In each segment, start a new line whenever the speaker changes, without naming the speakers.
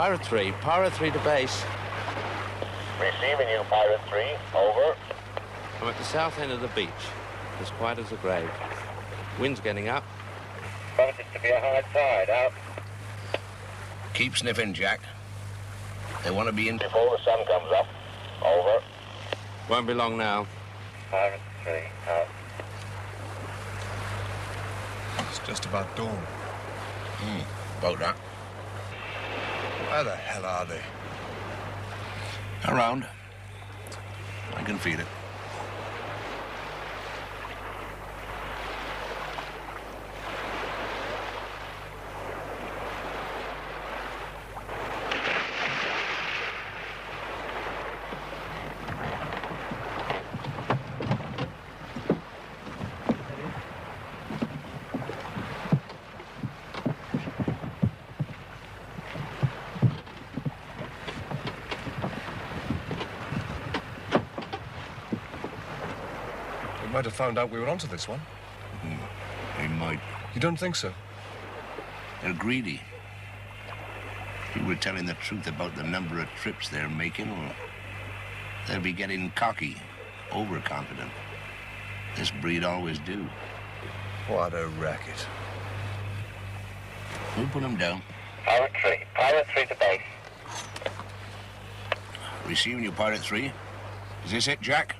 Pirate 3 to base.
Receiving you, Pirate 3. Over.
I'm at the south end of the beach, as quiet as a grave. Wind's getting up.
Promises to be a high tide. Out.
Keep sniffing, Jack. They want to be in
before the sun comes up. Over.
Won't be long now.
Pirate 3. Out.
It's just about dawn.
About that.
Where the hell are they?
Around. I can feel it.
Might have found out we were onto this one.
They might.
You don't think so?
They're greedy. If you were telling the truth about the number of trips they're making, well, they'll be getting cocky, overconfident. This breed always do.
What a racket.
We'll put them down.
Pirate 3. Pirate 3 to base.
Receiving you, Pirate 3. Is this it, Jack?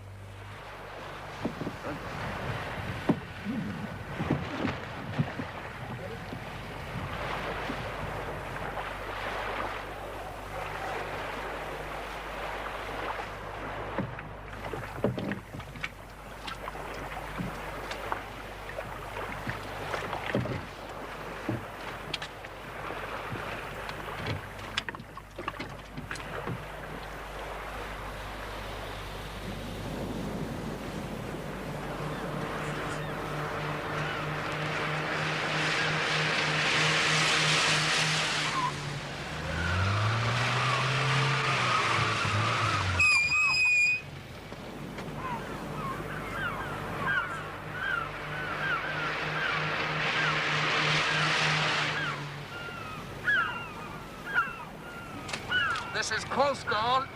This is Coast Guard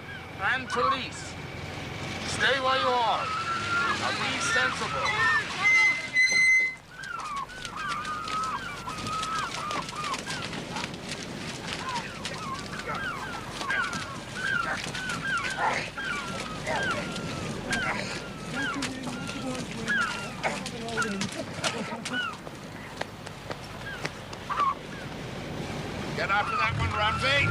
and police. Stay where you are. Now be sensible.
Get after that one, Ramsey.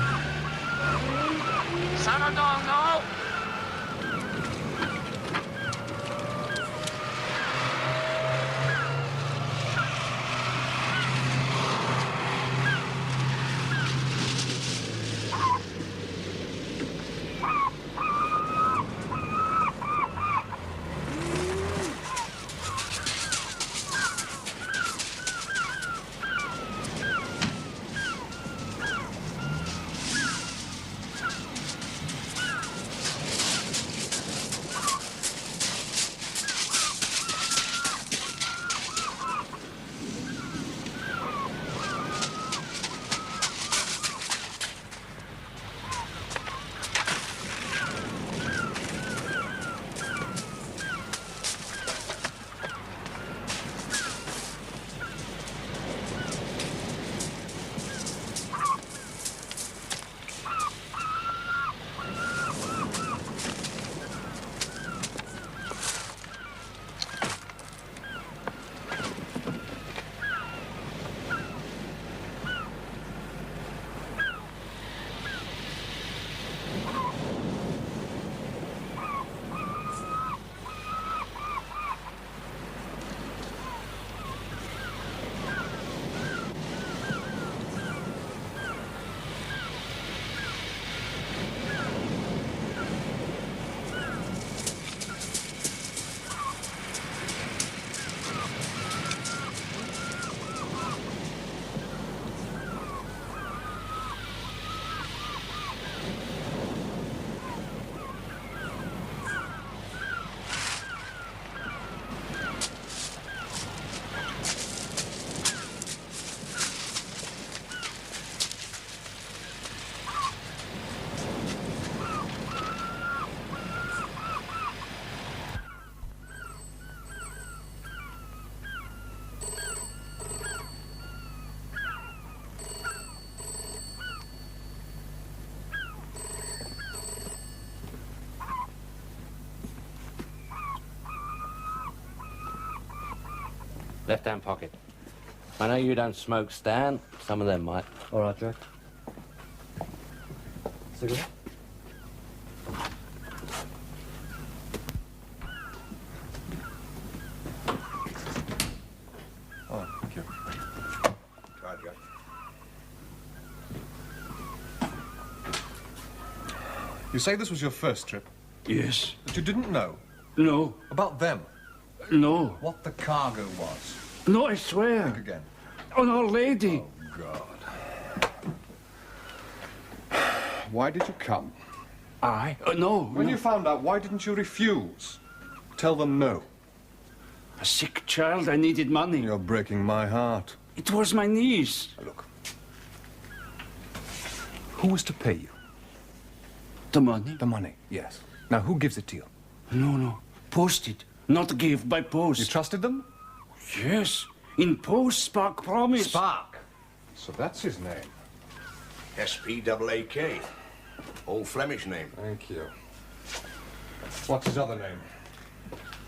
Settle down now.
Left-hand pocket. I know you don't smoke, Stan. Some of them might.
All right, Jack. Cigarette? Oh, thank you.
Try, Jack.
You say this was your first trip?
Yes.
But you didn't know?
No.
About them?
No.
What the cargo was?
No, I swear.
Think again.
On Our Lady.
Oh, God. Why did you come?
I? No.
When
no.
you found out, why didn't you refuse? Tell them no.
A sick child, I needed money.
You're breaking my heart.
It was my niece.
Look. Who was to pay you?
The money?
The money, yes. Now, who gives it to you?
No. Posted. Not give by post.
You trusted them?
Yes. In post, Spark promised.
Spark. So that's his name.
S-P-A-A-K. Old Flemish name.
Thank you. What's his other name?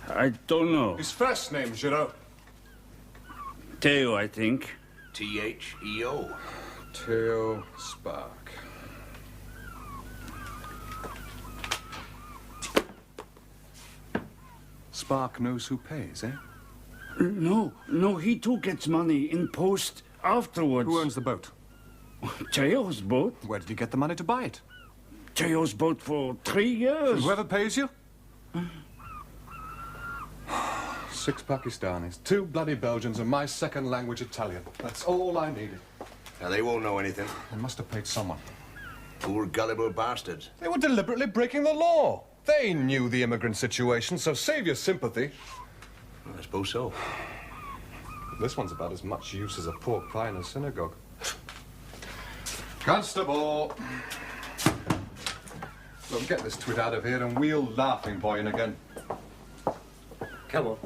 I don't know.
His first name, Giraud.
Theo, I think.
T-H-E-O.
Theo Spark. Spark knows who pays, eh?
No, he too gets money in post afterwards.
Who owns the boat?
Theo's boat.
Where did you get the money to buy it?
Theo's boat for 3 years.
Whoever pays you? 6 Pakistanis, 2 bloody Belgians, and my second language Italian. That's all I needed.
Now, they won't know anything.
They must have paid someone.
Poor gullible bastards.
They were deliberately breaking the law. They knew the immigrant situation, so save your sympathy.
Well, I suppose so.
This one's about as much use as a pork pie in a synagogue. Constable! Look, get this twit out of here and wheel Laughing Boy in again.
Come on.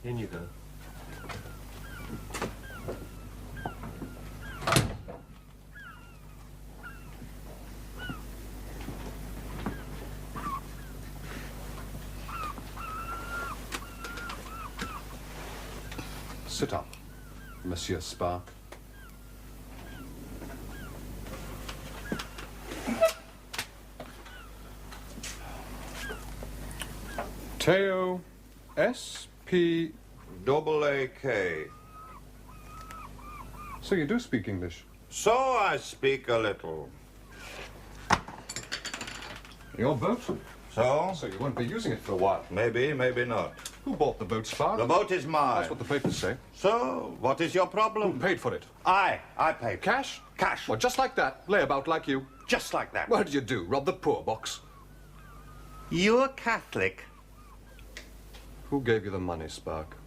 In you go.
Sit up, Monsieur Spark. Theo S.P.A.A.K. So you do speak English?
So I speak a little.
Your boat?
So?
So you won't be using it for a while.
Maybe, maybe not.
Who bought the boat, Spark?
The boat is mine.
That's what the papers say.
So, what is your
Who
problem?
paid for it?
I paid.
Cash?
Cash.
Well, just like that. Layabout like you.
Just like that.
What did you do? Rob the poor box?
You're Catholic.
Who gave you the money, Spark?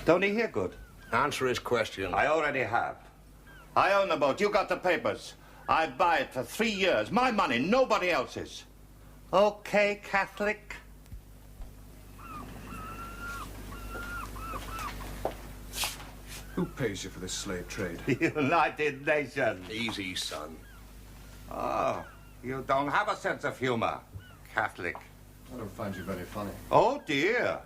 Don't he hear good?
Answer his question.
I already have. I own the boat. You got the papers. I buy it for 3 years. My money, nobody else's. Okay, Catholic?
Who pays you for this slave trade?
United Nations.
Easy, son.
Oh, you don't have a sense of humor, Catholic.
I don't find you very funny.
Oh, dear.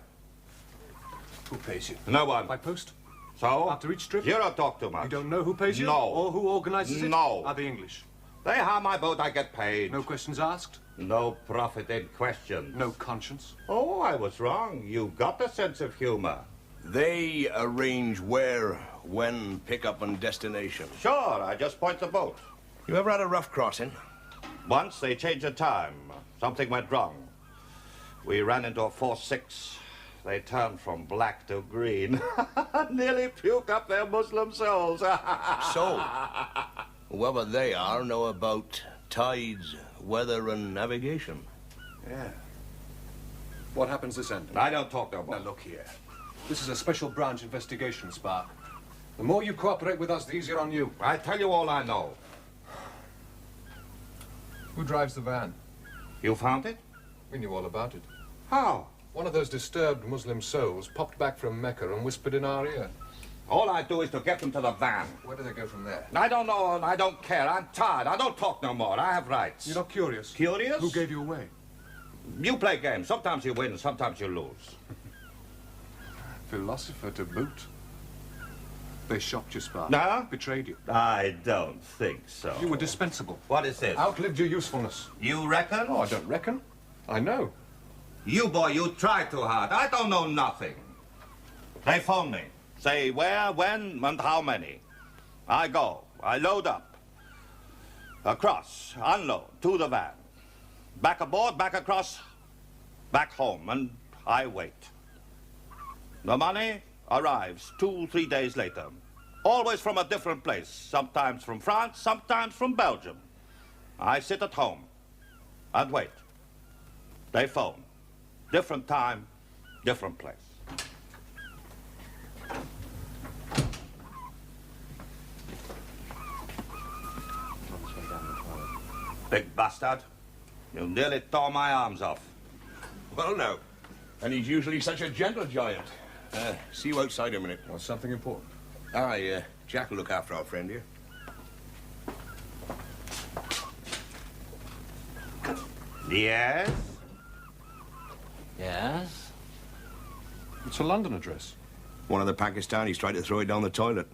Who pays you?
No one.
By post?
So?
After each trip?
You don't talk too much.
You don't know who pays you?
No.
Or who organizes it?
No.
Are they English?
They hire my boat, I get paid.
No questions asked?
No profit in questions.
No conscience?
Oh, I was wrong. You got a sense of humor.
They arrange where, when, pickup, and destination.
Sure, I just point the boat.
You ever had a rough crossing?
Once they changed the time. Something went wrong. We ran into a 4-6. They turned from black to green. Nearly puked up their Muslim souls.
So, whoever they are know about tides, weather, and navigation.
Yeah. What happens this end?
I don't talk no more.
Now, look here. This is a special branch investigation, Spark. The more you cooperate with us, the easier on you.
I tell you all I know.
Who drives the van?
You found it?
We knew all about it.
How?
One of those disturbed Muslim souls popped back from Mecca and whispered in our ear.
All I do is to get them to the van.
Where do they go from there?
I don't know and I don't care. I'm tired. I don't talk no more. I have rights.
You're not curious?
Curious?
Who gave you away?
You play games. Sometimes you win, sometimes you lose.
Philosopher to boot. They shocked you, Spark.
No?
Betrayed you.
I don't think so.
You were dispensable.
What is this?
Outlived your usefulness.
You reckon?
Oh, I don't reckon. I know.
You, boy, you try too hard. I don't know nothing. They phone me. Say where, when, and how many. I go. I load up. Across, unload, to the van. Back aboard, back across, back home, and I wait. The money arrives 2-3 days later. Always from a different place. Sometimes from France, sometimes from Belgium. I sit at home and wait. They phone. Different time, different place. Big bastard. You nearly tore my arms off.
Well, no. And he's usually such a gentle giant. See you outside in a minute.
Well, something important.
Aye, Jack will look after our friend here.
Yes?
Yes?
It's a London address.
One of the Pakistanis tried to throw it down the toilet.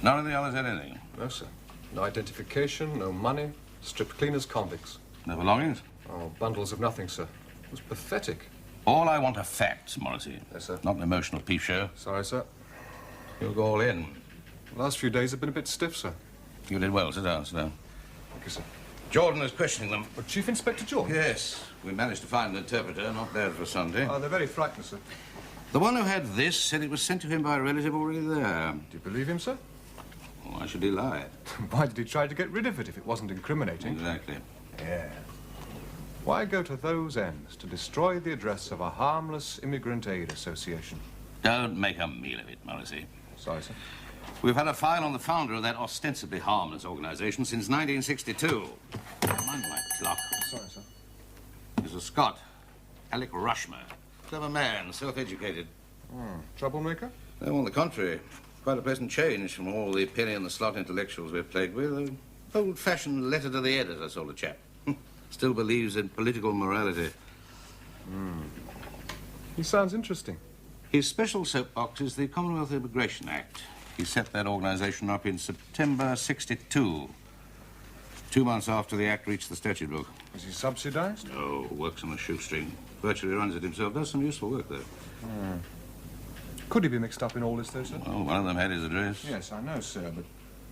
None of the others had anything?
No, sir. No identification, no money. Stripped clean as convicts.
No belongings?
Oh, bundles of nothing, sir. It was pathetic.
All I want are facts, Morrissey.
Yes, sir.
Not an emotional peep show.
Sorry, sir.
You'll go all in.
The last few days have been a bit stiff, sir.
You did well. Sit down, sit down.
Thank you, sir.
Jordan is questioning them.
But Chief Inspector Jordan?
Yes. We managed to find an interpreter. Not bad for Sunday.
Oh, they're very frightened, sir.
The one who had this said it was sent to him by a relative already there.
Do you believe him, sir?
Why should he lie?
Why did he try to get rid of it if it wasn't incriminating?
Exactly.
Yeah. Why go to those ends to destroy the address of a harmless immigrant aid association?
Don't make a meal of it, Morrissey.
Sorry, sir.
We've had a file on the founder of that ostensibly harmless organization since 1962. Mind my clock.
Sorry, sir.
He's a Scot, Alec Rushmer. Clever man, self-educated.
Troublemaker?
No, on the contrary. Quite a pleasant change from all the penny and the slot intellectuals we've played with. An old-fashioned letter to the editor sort of chap. Still believes in political morality.
He sounds interesting.
His special soapbox is the Commonwealth Immigration Act. He set that organization up in September '62. 2 months after the act reached the statute book.
Is he subsidized?
No, works on a shoestring. Virtually runs it himself. Does some useful work, though.
Could he be mixed up in all this, though, sir?
Well, one of them had his address.
Yes, I know, sir, but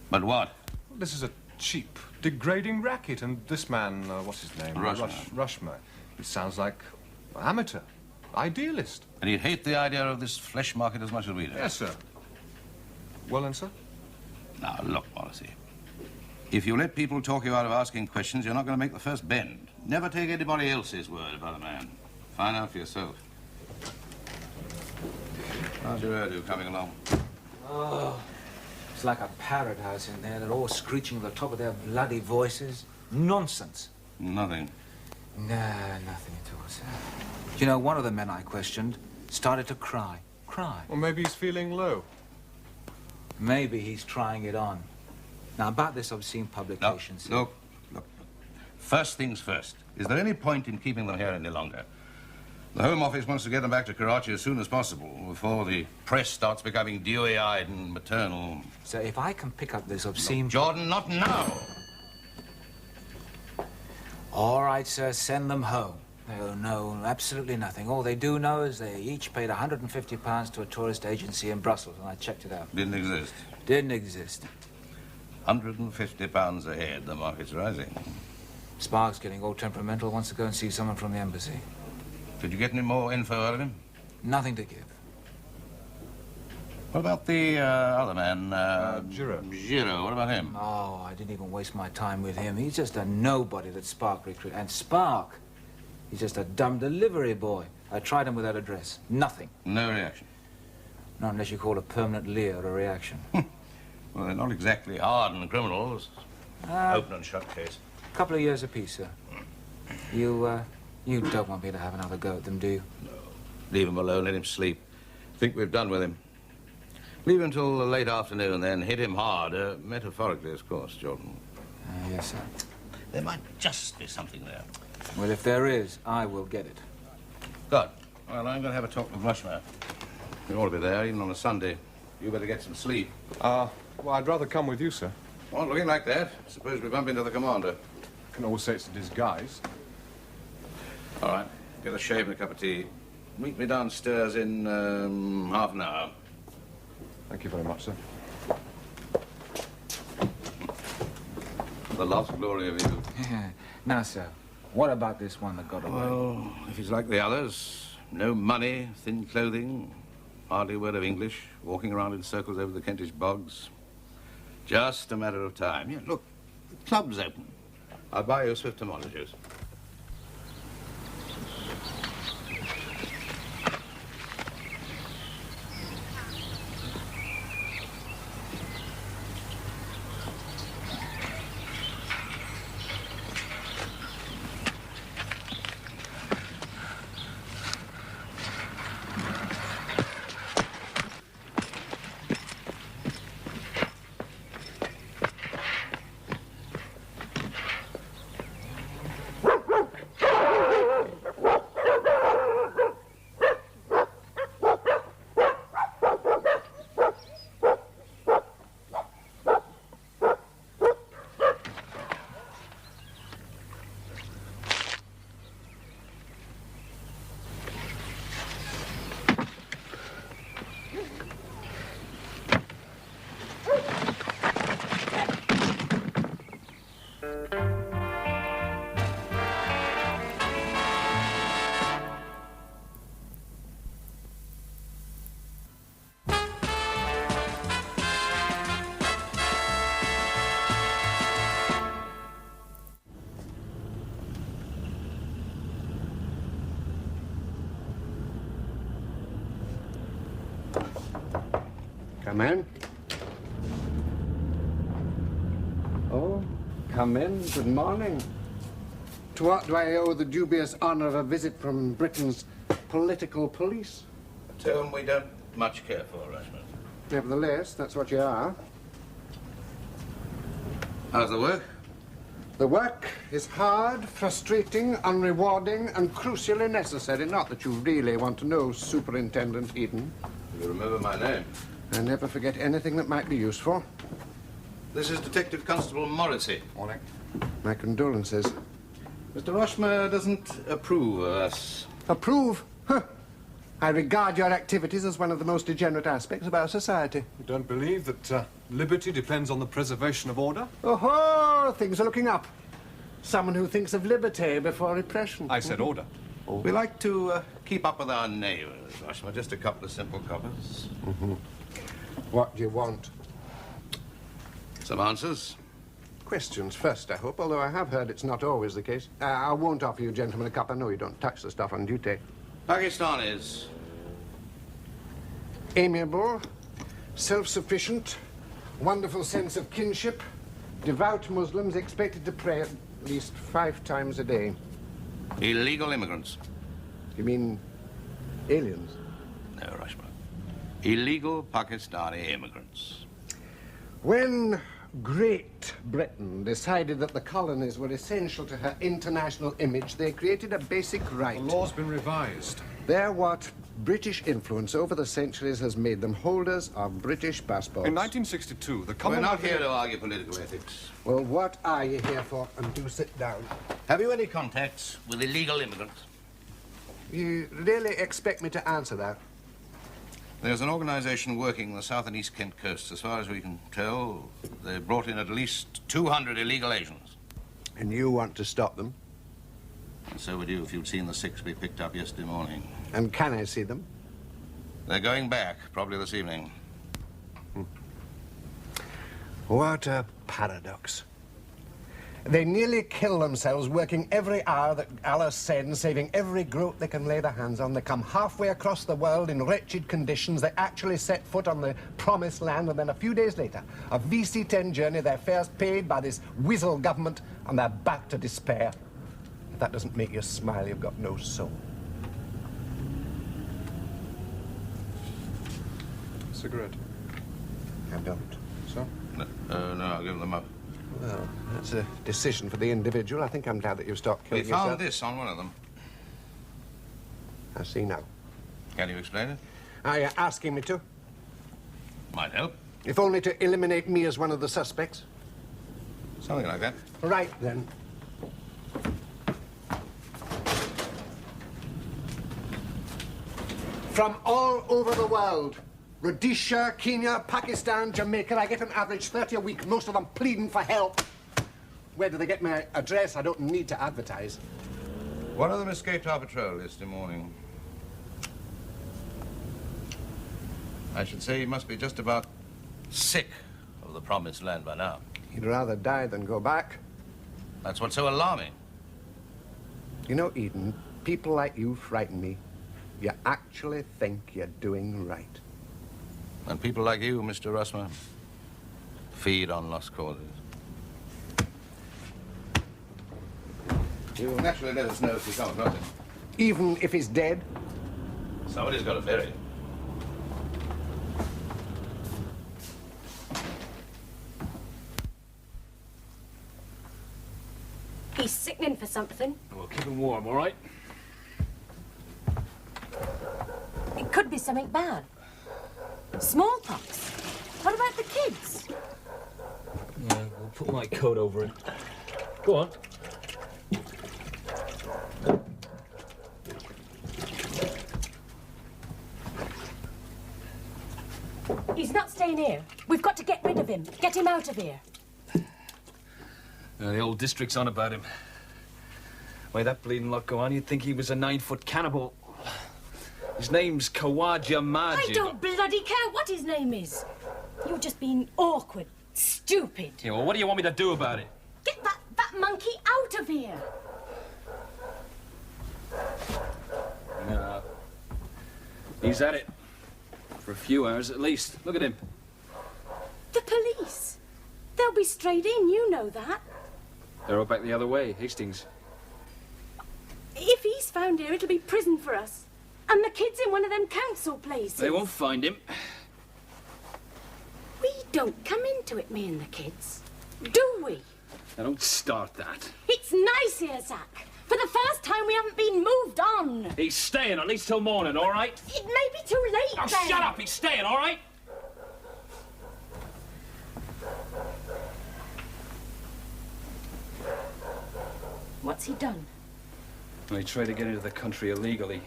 But what?
this is a cheap, degrading racket, and this man, what's his name?
Rushmer.
Rushmer. He sounds like an amateur, idealist.
And he'd hate the idea of this flesh market as much as we do.
Yes, sir. Well, then, sir?
Now, look, Morrissey. If you let people talk you out of asking questions, you're not going to make the first bend. Never take anybody else's word about a man. Find out for yourself. How's your hairdo coming along?
It's like a parrot house in there. They're all screeching at the top of their bloody voices. Nonsense.
Nothing.
No, nothing at all, sir. You know, one of the men I questioned started to cry. Cry.
Well, maybe he's feeling low.
Maybe he's trying it on. Now, about this obscene publication, sir.
Look. First things first. Is there any point in keeping them here any longer? The Home Office wants to get them back to Karachi as soon as possible, before the press starts becoming dewy-eyed and maternal.
So if I can pick up this obscene...
Look, Jordan, not now.
All right, sir, send them home. They'll know absolutely nothing. All they do know is they each paid £150 to a tourist agency in Brussels, and I checked it out.
Didn't exist.
Didn't exist.
£150 a head. The market's rising.
Spark's getting all temperamental, wants to go and see someone from the embassy.
Did you get any more info out of him?
Nothing to give.
What about the other man?
Giro.
Giro, what about him?
Oh, I didn't even waste my time with him. He's just a nobody that Spark recruited. And Spark, he's just a dumb delivery boy. I tried him without address. Nothing.
No reaction?
Not unless you call a permanent leer a reaction.
Well, they're not exactly hardened criminals. Open and shut case.
A couple of years apiece, sir. You don't want me to have another go at them, do you?
No. Leave him alone, let him sleep. Think we've done with him. Leave him till the late afternoon, then hit him hard. Metaphorically, of course, Jordan.
Yes, sir.
There might just be something there.
Well, if there is, I will get it.
Good. Well, I'm going to have a talk with Rushmore. You ought to be there, even on a Sunday. You better get some sleep.
Well, I'd rather come with you, sir.
Well, looking like that. Suppose we bump into the commander.
Can always say it's a disguise.
All right. Get a shave and a cup of tea. Meet me downstairs in half an hour.
Thank you very much, sir.
The lost glory of you.
Now, sir, what about this one that got away?
Well, if he's like the others, no money, thin clothing, hardly a word of English, walking around in circles over the Kentish bogs. Just a matter of time. Yeah, look, the club's open. I'll buy you a swift tomato juice.
Come in. Oh, come in. Good morning. To what do I owe the dubious honor of a visit from Britain's political police?
A term we don't much care for, Rushmore.
Nevertheless, that's what you are.
How's the work?
The work is hard, frustrating, unrewarding, and crucially necessary. Not that you really want to know, Superintendent Eden.
You remember my name?
I never forget anything that might be useful.
This is Detective Constable Morrissey.
Morning.
My condolences.
Mr. Rushmore doesn't approve of us.
Approve? Huh. I regard your activities as one of the most degenerate aspects of our society.
You don't believe that liberty depends on the preservation of order?
Oh, things are looking up. Someone who thinks of liberty before repression.
I said order.
Oh. We like to keep up with our neighbours, Rushmore. Just a couple of simple coppers.
Mm-hmm. What do you want?
Some answers.
Questions first, I hope, although I have heard it's not always the case. I won't offer you gentlemen a cup. I know you don't touch the stuff on duty.
Pakistanis.
Amiable, self-sufficient, Wonderful sense of kinship. Devout Muslims expected to pray at least 5 times a day.
Illegal immigrants.
You mean aliens?
No, Rushmore. Illegal Pakistani immigrants.
When Great Britain decided that the colonies were essential to her international image, they created a basic right.
The law's been revised.
They're what British influence over the centuries has made them holders of British passports.
In 1962, the
We're
Commonwealth...
not here to argue political ethics.
Well, what are you here for? And do sit down.
Have you any contacts with illegal immigrants?
You really expect me to answer that?
There's an organization working the south and east Kent coasts. As far as we can tell, they've brought in at least 200 illegal Asians.
And you want to stop them?
And so would you if you'd seen the 6 we picked up yesterday morning.
And can I see them?
They're going back, probably this evening.
What a paradox. They nearly kill themselves working every hour that Allah sends, saving every groat they can lay their hands on. They come halfway across the world in wretched conditions. They actually set foot on the promised land, and then a few days later, a VC-10 journey, their fares paid by this weasel government, and they're back to despair. If that doesn't make you smile, you've got no soul.
Cigarette.
I don't.
So?
No, I'll give them up.
Well, that's a decision for the individual. I think I'm glad that you've stopped
We
killing
found
yourself.
this on one of them.
I see now.
Can you explain it?
Are you asking me to?
Might help.
If only to eliminate me as one of the suspects.
Something like that.
Right, then. From all over the world, Rhodesia, Kenya, Pakistan, Jamaica, I get an average 30 a week, most of them pleading for help. Where do they get my address? I don't need to advertise.
One of them escaped our patrol yesterday morning. I should say he must be just about sick of the promised land by now.
He'd rather die than go back.
That's what's so alarming.
You know, Eden, people like you frighten me. You actually think you're doing right.
And people like you, Mr. Russmer, feed on lost causes. You'll naturally let us know if you come across him.
Even if he's dead?
Somebody's got to bury him.
He's sickening for something.
Well, keep him warm, all right?
It could be something bad. Smallpox. What about the kids?
Yeah, we'll put my coat over it. Go on.
He's not staying here. We've got to get rid of him. Get him out of here.
The whole district's on about him. Way that bleeding lot go on, you'd think he was a 9-foot cannibal. His name's Kawaja Majid.
I don't bloody care what his name is. You're just being awkward, stupid.
Yeah, well, what do you want me to do about it?
Get that monkey out of here.
No. He's at it. For a few hours at least. Look at him.
The police. They'll be straight in, you know that.
They're all back the other way, Hastings.
If he's found here, it'll be prison for us. And the kid's in one of them council places.
They won't find him.
We don't come into it, me and the kids. Do we?
Now, don't start that.
It's nice here, Zach. For the first time, we haven't been moved on.
He's staying at least till morning, all right?
It may be too late,
Oh,
then.
shut up! He's staying, all right?
What's he done?
Well, he tried to get into the country illegally.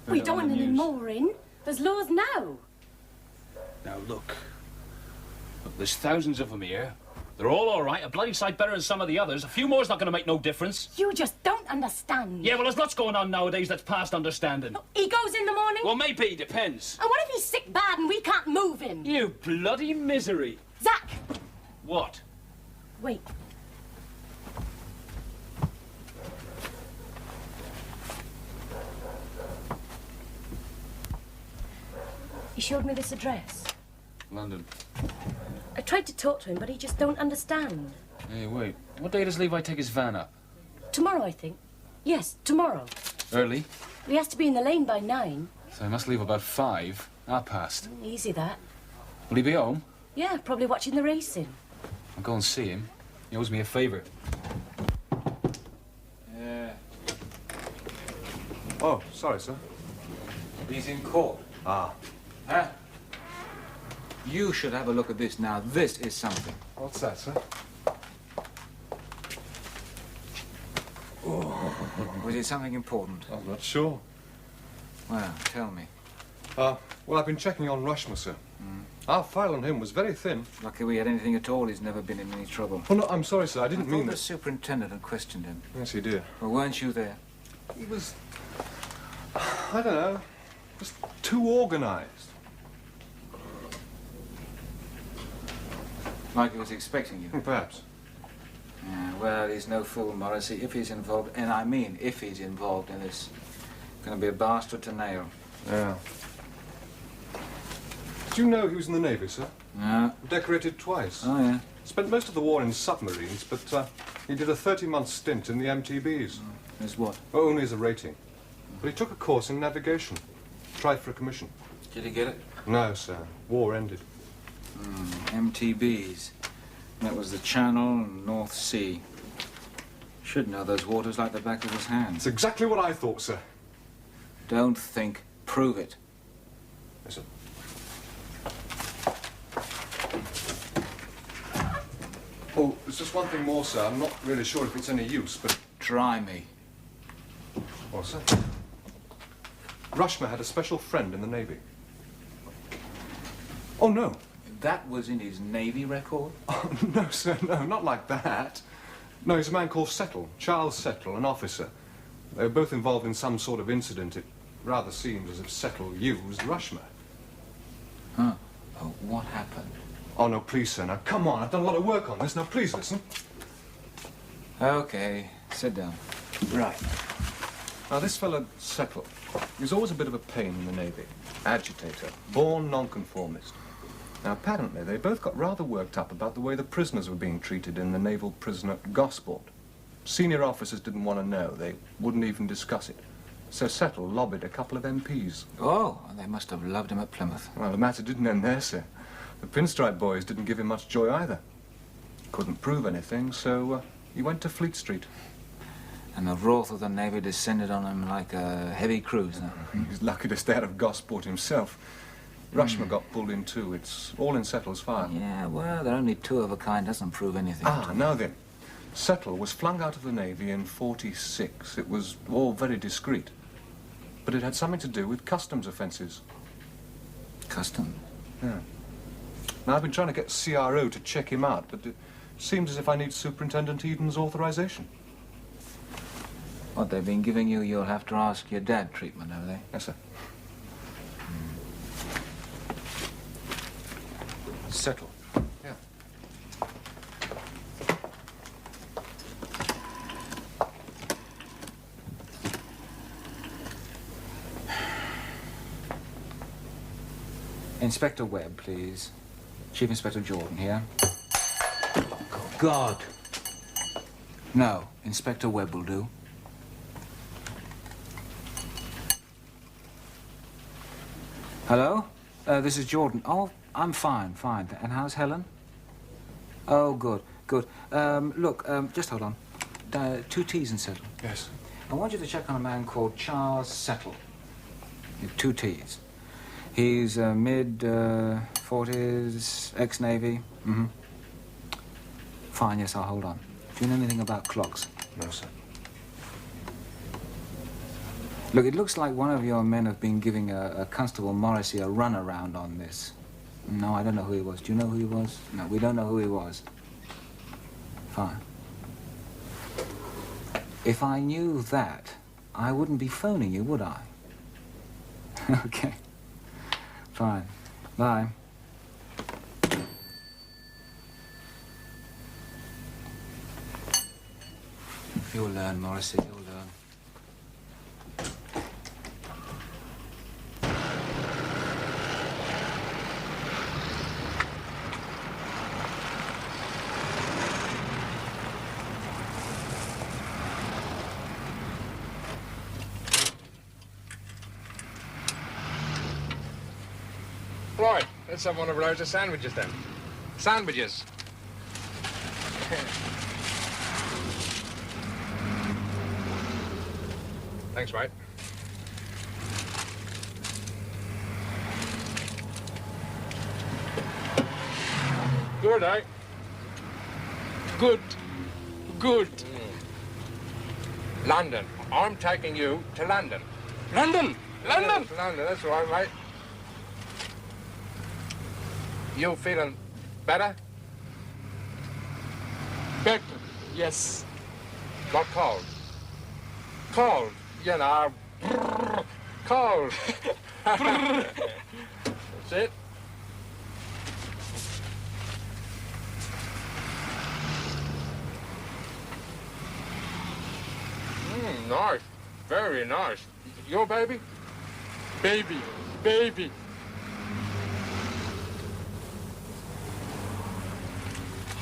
We don't want any more in. There's laws now.
Now, look. Look, there's thousands of them here. They're all right, a bloody sight better than some of the others. A few more's not going to make no difference.
You just don't understand.
Yeah, well, there's lots going on nowadays that's past understanding.
He goes in the morning.
Well, maybe, depends.
And what if he's sick bad and we can't move him?
You bloody misery.
Zach!
What?
Wait. He showed me this address.
London.
I tried to talk to him, but he just don't understand.
Hey, wait. What day does Levi take his van up?
Tomorrow, I think. Yes, tomorrow.
Early?
He has to be in the lane by 9.
So he must leave about 5. Past.
Easy, that.
Will he be home?
Yeah, probably watching the racing.
I'll go and see him. He owes me a favour.
Yeah. Oh, sorry, sir.
He's in court.
Ah.
Huh? You should have a look at this now. This is something.
What's that, sir?
Was it something important?
I'm not sure.
Well, tell me.
Well, I've been checking on Rushmore, sir. Our file on him was very thin.
Lucky we had anything at all. He's never been in any trouble.
Oh, no, I'm sorry, sir. I didn't mean
the
that.
superintendent had questioned him.
Yes, he did.
Well, weren't you there?
He was, I don't know, just too organised.
Like he was expecting you.
Perhaps.
Yeah, well, he's no fool, Morrissey. If he's involved, and I mean if he's involved in this, going to be a bastard to nail.
Yeah. Did you know he was in the Navy, sir?
Yeah.
Decorated twice.
Oh, yeah.
Spent most of the war in submarines, but he did a 30-month stint in the MTBs.
As what?
Oh, only as a rating. But he took a course in navigation. Tried for a commission.
Did he get it?
No, sir. War ended.
MTBs. That was the Channel and North Sea. Should know those waters like the back of his hand.
It's exactly what I thought, sir.
Don't think. Prove it.
Yes, sir. Oh, there's just one thing more, sir. I'm not really sure if it's any use, but...
Try me.
Well, sir, Rushmore had a special friend in the Navy. Oh, no.
That was in his Navy record?
Oh, no, sir, no, not like that. No, he's a man called Settle, Charles Settle, an officer. They were both involved in some sort of incident. It rather seems as if Settle used Rushmore.
Huh. Oh, what happened?
Oh, no, please, sir. Now, come on. I've done a lot of work on this. Now, please listen.
Okay. Sit down.
Right. Now, this fellow, Settle, he was always a bit of a pain in the Navy. Agitator. Born nonconformist. Now, apparently, they both got rather worked up about the way the prisoners were being treated in the naval prison at Gosport. Senior officers didn't want to know. They wouldn't even discuss it. So Settle lobbied a couple of MPs.
Oh, they must have loved him at Plymouth.
Well, the matter didn't end there, sir. The Pinstripe boys didn't give him much joy either. Couldn't prove anything, so he went to Fleet Street.
And the wrath of the Navy descended on him like a heavy cruise.
He was lucky to stay out of Gosport himself. Rushmore got pulled in too. It's all in Settle's file.
Yeah, well, they're only two of a kind. Doesn't prove anything.
Now then. Settle was flung out of the Navy in '46. It was all very discreet. But it had something to do with customs offences.
Customs?
Yeah. Now, I've been trying to get CRO to check him out, but it seems as if I need Superintendent Eden's authorization.
What they've been giving you, you'll have to ask your dad treatment, have they?
Yes, sir. Settle. Yeah.
Inspector Webb, please. Chief Inspector Jordan here. God. No, Inspector Webb will do. Hello? This is Jordan. Oh, I'm fine, fine. And how's Helen? Oh, good, good. Look, just hold on. 2 T's and Settle.
Yes.
I want you to check on a man called Charles Settle. 2 T's. He's mid-40s, ex-Navy. Mm-hmm. Fine, yes, I'll hold on. Do you know anything about clocks?
No, sir.
Look, it looks like one of your men have been giving a Constable Morrissey a runaround on this. No, I don't know who he was. Do you know who he was? No, we don't know who he was. Fine. If I knew that, I wouldn't be phoning you, would I? Okay. Fine. Bye. You'll learn, Morrissey, you'll learn.
Let's have one of Rosa's sandwiches then. Sandwiches. Thanks, mate. Good, eh? Good. Good. London. I'm taking you to London.
London! London!
Yes, London, that's right, mate. You feeling better?
Better, yes.
Not cold? Cold, you know. Cold. That's it. Nice. Very nice. Your baby?
Baby, baby.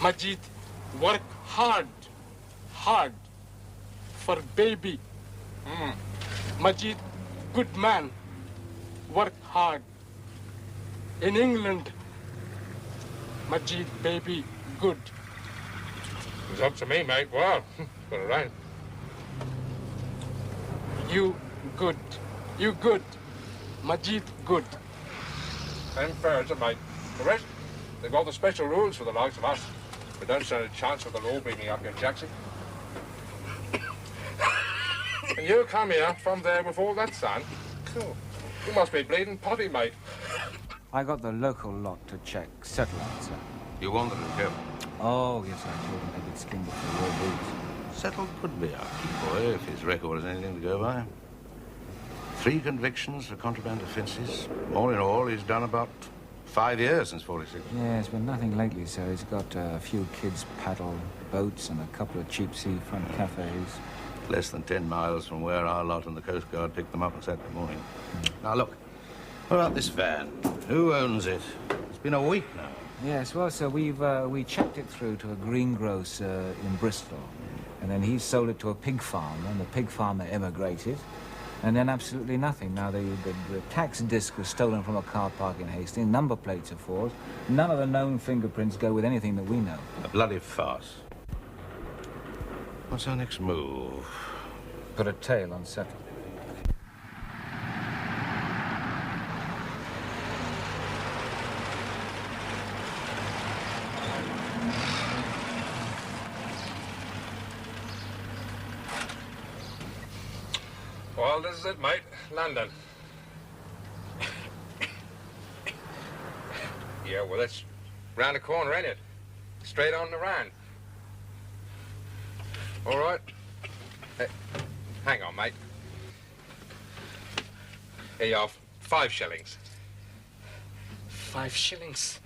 Majid, work hard, hard for baby. Majid, good man, work hard. In England, Majid, baby, good.
It's up to me, mate. Wow. Got it right.
You good. You good. Majid good.
Same fair, isn't it, mate? The rest, they've got the special rules for the likes of us. We don't stand a chance of the law bringing up your Jackson. And you come here from there with all that, son? Cool. You must be bleeding potty, mate.
I got the local lot to check. Settle out, sir.
You wanted to go?
Oh, yes, I told him they'd skinned it for your boots.
Settle could be our key boy if his record is anything to go by. 3 convictions for contraband offences. All in all, he's done about 5 years since 46.
Yes, but nothing lately, sir. He's got a few kids' paddle boats and a couple of cheap seafront cafes.
Less than 10 miles from where our lot and the Coast Guard picked them up on Saturday morning. Now, look, what about this van? Who owns it? It's been a week now.
Yes, well, sir, we checked it through to a greengrocer in Bristol. And then he sold it to a pig farmer, and the pig farmer emigrated. And then absolutely nothing. Now, the tax disc was stolen from a car park in Hastings. Number plates are forged. None of the known fingerprints go with anything that we know.
A bloody farce. What's our next move?
Put a tail on Settle.
Well, this is it, mate. London. Yeah, well, that's round the corner, ain't it? Straight on the Rhine. All right. Hey, hang on, mate. Here you are, 5 shillings.
5 shillings.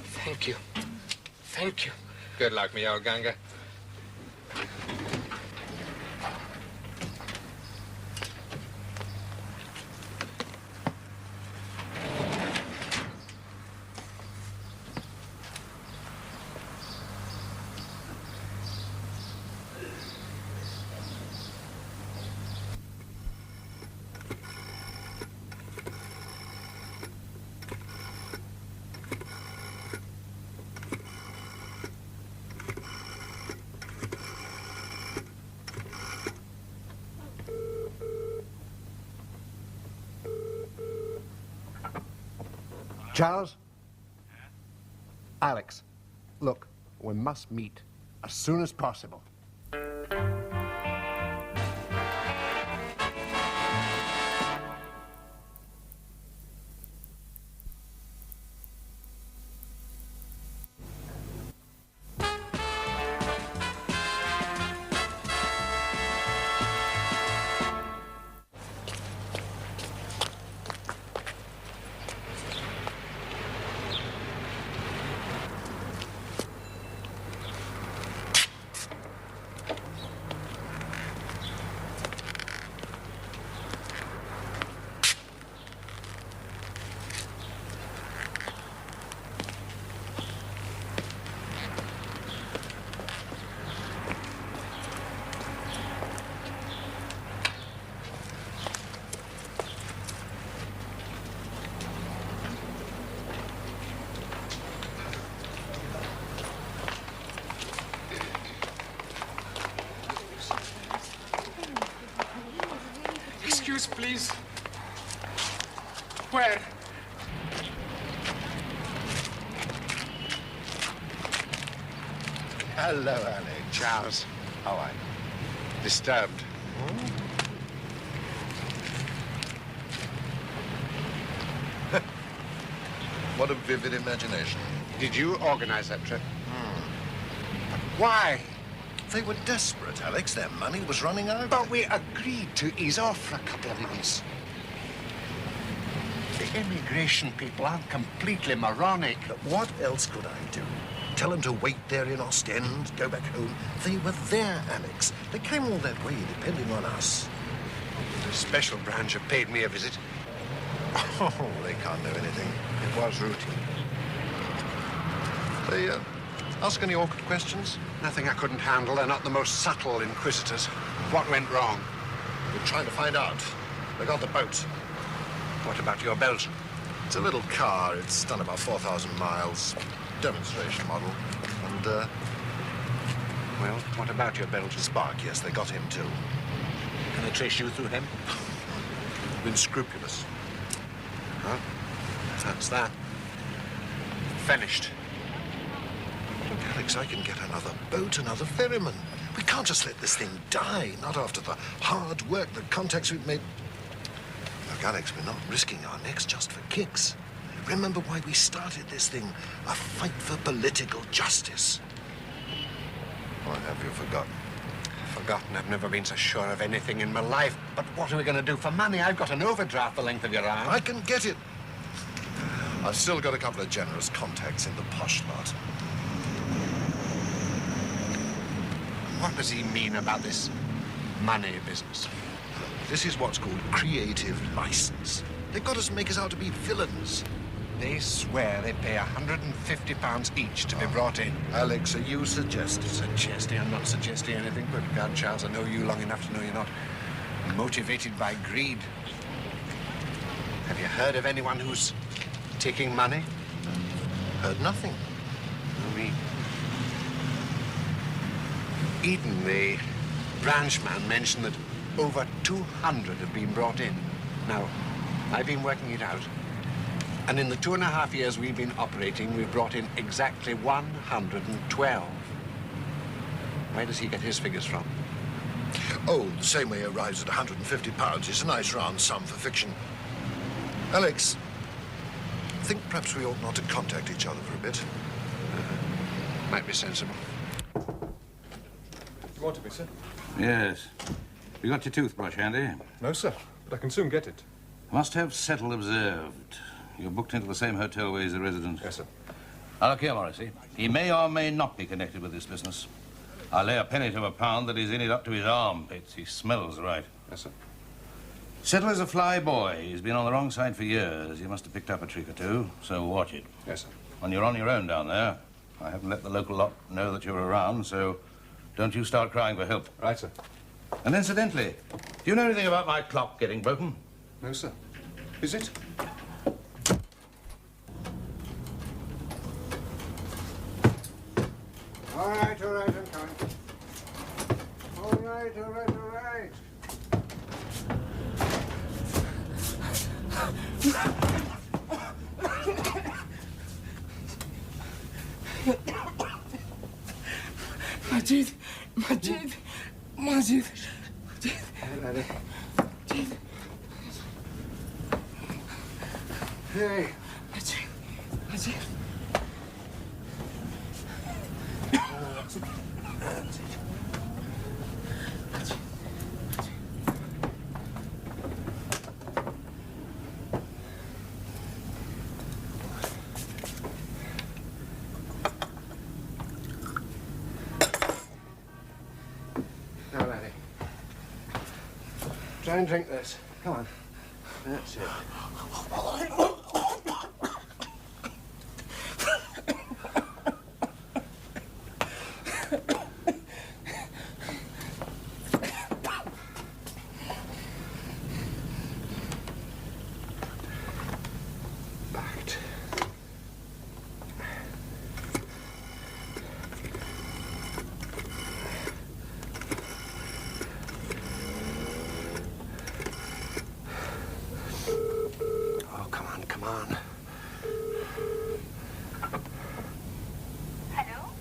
Thank you. Thank you.
Good luck, me old Ganga.
Charles? Alex, look, we must meet as soon as possible.
Alex, please. Where?
Hello, Alex. Charles. How are you? Disturbed.
What a vivid imagination.
Did you organize that trip? Why?
They were desperate, Alex. Their money was running out.
But we agreed to ease off for a couple of months. The immigration people are completely moronic.
But what else could I do? Tell them to wait there in Ostend, go back home. They were there, Alex. They came all that way, depending on us.
The special branch have paid me a visit.
Oh, they can't know anything.
It was routine.
They ask any awkward questions?
Nothing I couldn't handle. They're not the most subtle inquisitors. What went wrong?
We're trying to find out. They got the boat.
What about your Belgian?
It's a little car. It's done about 4,000 miles. Demonstration model. And,
well, what about your Belgian?
Spark, yes, they got him too.
Can they trace you through him?
Been scrupulous.
Huh? That's that. Finished.
Look, Alex, I can get another boat, another ferryman. We can't just let this thing die, not after the hard work, the contacts we've made. Look, Alex, we're not risking our necks just for kicks. Remember why we started this thing? A fight for political justice. Or have you forgotten?
Forgotten. I've never been so sure of anything in my life. But what are we going to do for money? I've got an overdraft the length of your arm.
I can get it. I've still got a couple of generous contacts in the posh lot.
What does he mean about this money business?
This is what's called creative license. They've got us make us out to be villains.
They swear they pay £150 each to be brought in.
Alex, are you suggesting?
Suggesting? I'm not suggesting anything. Good God, Charles, I know you long enough to know you're not motivated by greed. Have you heard of anyone who's taking money?
Heard nothing.
Me. Eden, the branch man, mentioned that over 200 have been brought in. Now, I've been working it out. And in the 2.5 years we've been operating, we've brought in exactly 112. Where does he get his figures from?
Oh, the same way he arrives at £150. It's a nice round sum for fiction. Alex, I think perhaps we ought not to contact each other for a bit.
Might be sensible.
You want me, sir?
Yes. You got your toothbrush handy?
No, sir, but I can soon get it.
Must have settled observed. You're booked into the same hotel where he's a resident.
Yes, sir.
Now, look here, Morrissey. He may or may not be connected with this business. I'll lay a penny to a pound that he's in it up to his armpits. He smells right.
Yes, sir.
Settler's a fly boy. He's been on the wrong side for years. You must have picked up a trick or two, so watch it.
Yes, sir.
And you're on your own down there. I haven't let the local lot know that you're around, so don't you start crying for help.
Right, sir.
And incidentally, do you know anything about my clock getting broken?
No, sir. Is it?
All right, I'm coming. All right.
Majid.
Hey.
Majid.
Now, laddie. Try and drink this. Come on. That's it. Backed.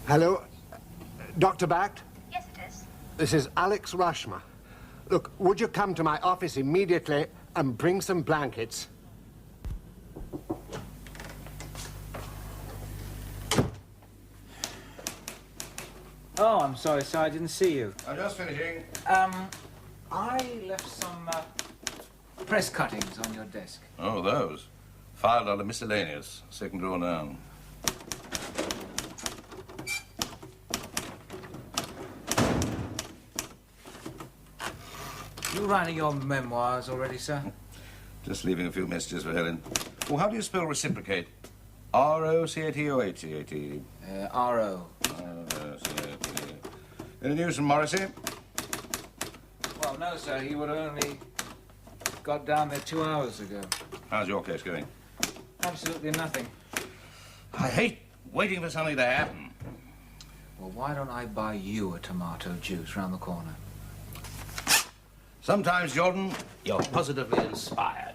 Hello? Dr. Bacht?
Yes, it is.
This is Alex Rushmer. Look, would you come to my office immediately and bring some blankets?
Oh, I'm sorry, sir. I didn't see you.
I'm just finishing.
I left some press cuttings on your desk.
Oh, those. Filed under miscellaneous. Second drawer down.
You writing your memoirs already, sir?
Just leaving a few messages for Helen. Well, how do you spell reciprocate? R-O-C-A-T or H-C-A-T?
R-O.
R-O-C-A-T. Any news from Morrissey?
Well, no, sir. He would have only got down there 2 hours ago.
How's your case going?
Absolutely nothing.
I hate waiting for something to happen.
Well, why don't I buy you a tomato juice round the corner?
Sometimes, Jordan, you're positively inspired.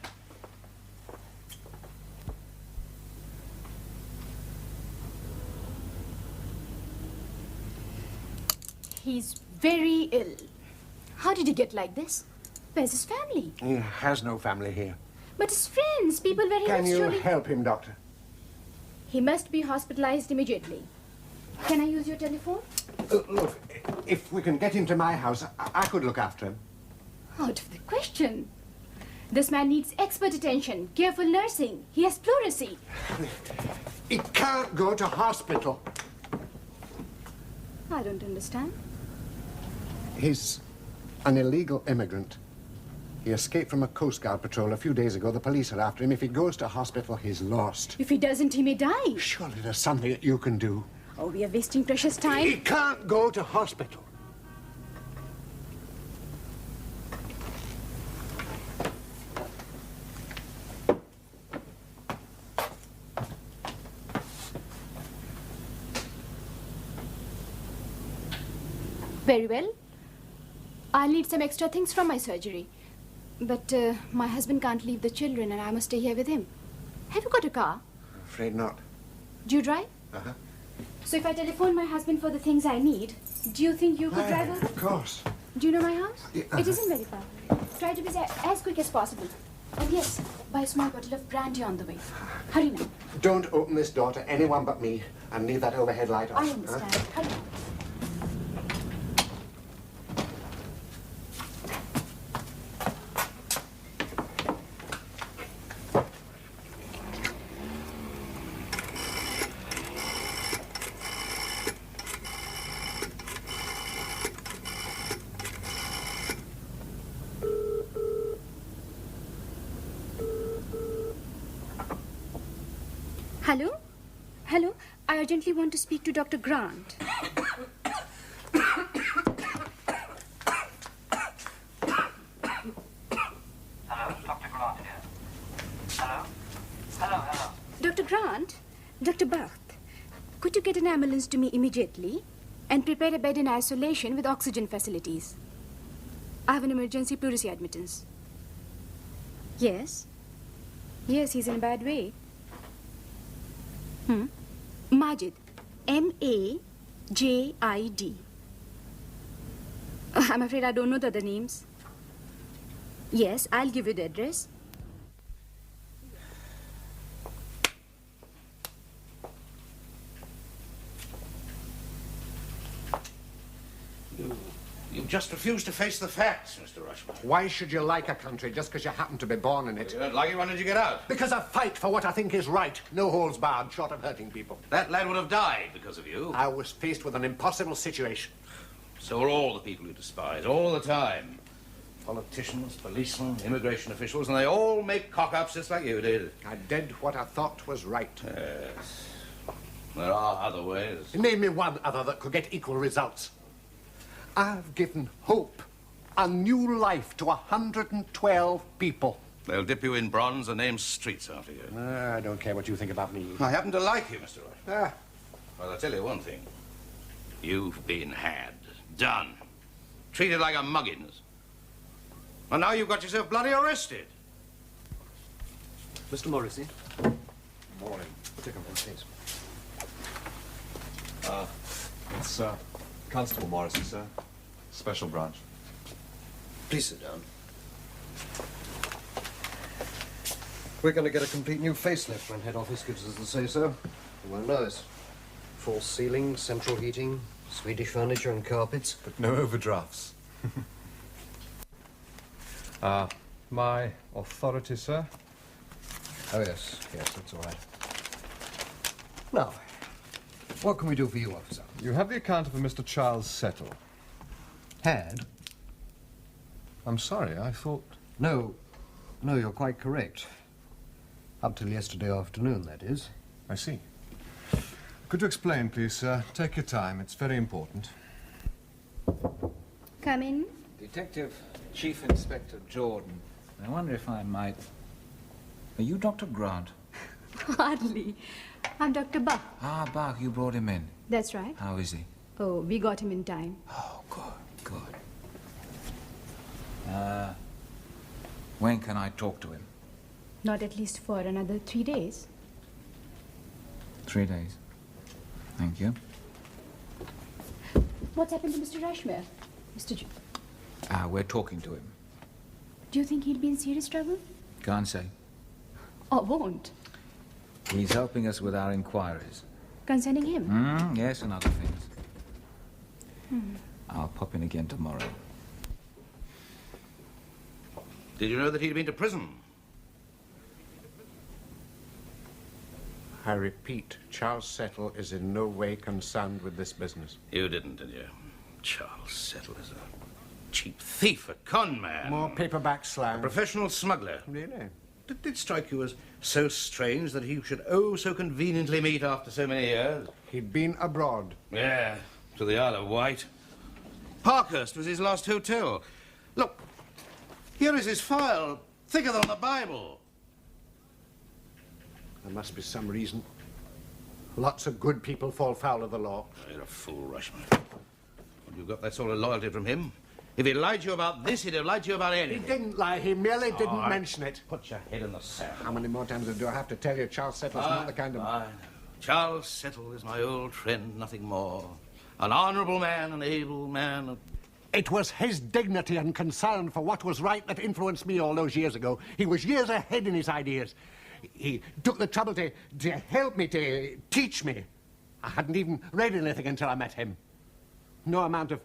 He's very ill. How did he get like this? Where's his family?
He has no family here.
But his friends, people where he
Can
lives,
you
surely...
help him, Doctor?
He must be hospitalized immediately. Can I use your telephone?
Look, if we can get him to my house, I could look after him.
Out of the question. This man needs expert attention, careful nursing. He has pleurisy.
He can't go to hospital.
I don't understand.
He's an illegal immigrant. He escaped from a Coast Guard patrol a few days ago. The police are after him. If he goes to hospital, he's lost.
If he doesn't, he may die.
Surely there's something that you can do.
Oh, we are wasting precious time.
He can't go to hospital.
Very well. I'll need some extra things from my surgery. But my husband can't leave the children and I must stay here with him. Have you got a car?
I'm afraid not.
Do you drive?
Uh-huh.
So if I telephone my husband for the things I need, do you think you could drive over?
Of course.
Do you know my house?
Yeah,
It isn't very far. Try to be as quick as possible. And yes, buy a small bottle of brandy on the way. Hurry now.
Don't open this door to anyone but me and leave that overhead light on.
I understand. Hurry now. Hello? Hello? I urgently want to speak to Dr. Grant.
Hello, Dr. Grant here. Hello? Hello.
Dr. Grant? Dr. Bacht, could you get an ambulance to me immediately and prepare a bed in isolation with oxygen facilities? I have an emergency pleurisy admittance. Yes? Yes, he's in a bad way. Majid. M-A-J-I-D. I'm afraid I don't know the other names. Yes, I'll give you the address.
You just refuse to face the facts, Mr. Rushmore.
Why should you like a country just because you happen to be born in it?
You don't like it, why did you get out?
Because I fight for what I think is right. No holds barred, short of hurting people.
That lad would have died because of you.
I was faced with an impossible situation.
So are all the people you despise, all the time. Politicians, policemen, immigration officials, and they all make cock-ups just like you did.
I did what I thought was right.
Yes. There are other ways.
Name me one other that could get equal results. I've given hope, a new life to 112 people.
They'll dip you in bronze and name streets after you.
I don't care what you think about me.
I happen to like you, Mr. Rushmore.
Ah.
Well, I'll tell you one thing. You've been had, done, treated like a muggins. And now you've got yourself bloody arrested.
Mr. Morrissey.
Morning.
Take a please. Sir. Constable Morrison, sir. Special branch.
Please sit down. We're going to get a complete new facelift when head office gives us the say-so. You won't know this. False ceiling, central heating, Swedish furniture and carpets.
But no overdrafts. My authority, sir?
Oh, yes. Yes, that's all right. Now, what can we do for you, officer?
You have the account of a Mr. Charles Settle.
Had?
I'm sorry, I thought...
No, you're quite correct. Up till yesterday afternoon, that is.
I see. Could you explain, please, sir? Take your time. It's very important.
Come in.
Detective Chief Inspector Jordan. I wonder if I might... Are you Dr. Grant?
Hardly. I'm Dr. Bach.
Ah, Bach, you brought him in.
That's right.
How is he?
Oh, we got him in time.
Oh, good. When can I talk to him?
Not at least for another 3 days.
3 days. Thank you.
What's happened to Mr. Rashmere?
We're talking to him.
Do you think he'll be in serious trouble?
Can't say.
Or won't?
He's helping us with our inquiries.
Concerning him?
Yes, and other things. I'll pop in again tomorrow.
Did you know that he'd been to prison?
I repeat, Charles Settle is in no way concerned with this business.
You didn't, did you? Charles Settle is a cheap thief, a con man.
More paperback slang.
A professional smuggler.
Really?
Did it strike you as so strange that he should so conveniently meet after so many years?
He'd been abroad.
Yeah, to the Isle of Wight. Parkhurst was his last hotel. Look, here is his file, thicker than the Bible.
There must be some reason. Lots of good people fall foul of the law.
You're a fool, Rushman. Well, you got that sort of loyalty from him? If he lied to you about this, he'd have lied to you about anything.
He didn't lie. He merely didn't mention it.
Put your head in the sand.
How many more times do I have to tell you Charles Settle's not the kind of...
I know. Charles Settle is my old friend, nothing more. An honourable man, an able man.
It was his dignity and concern for what was right that influenced me all those years ago. He was years ahead in his ideas. He took the trouble to help me, to teach me. I hadn't even read anything until I met him. No amount of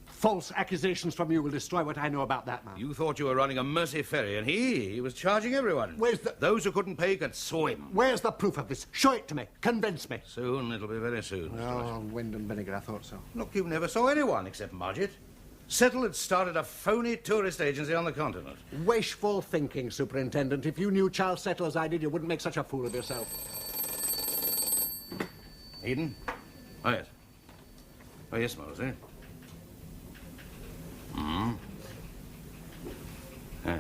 false accusations from you will destroy what I know about that man.
You thought you were running a Mersey ferry, and he was charging everyone.
Where's the...
Those who couldn't pay could swim.
Where's the proof of this? Show it to me. Convince me.
Soon, it'll be very soon.
Oh, wind and vinegar, I thought so.
Look, you never saw anyone except Margit. Settle had started a phony tourist agency on the continent.
Wishful thinking, Superintendent. If you knew Charles Settle as I did, you wouldn't make such a fool of yourself.
Eden? Oh, yes. Oh, yes, Mosey. Yeah.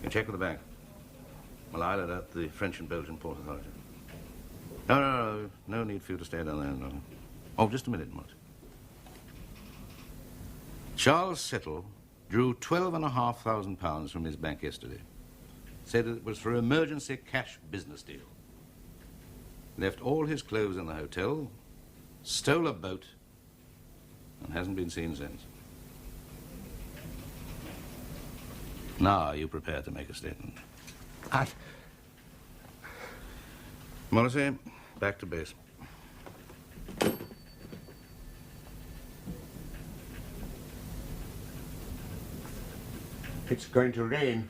You check with the bank. Well, I let out the French and Belgian Port Authority. No need for you to stay down there. No. Oh, just a minute, Mosey. Charles Settle drew £12,500 from his bank yesterday. Said it was for emergency cash business deal. Left all his clothes in the hotel, stole a boat, and hasn't been seen since. Now are you prepared to make a statement? Morrissey, back to base.
It's going to rain.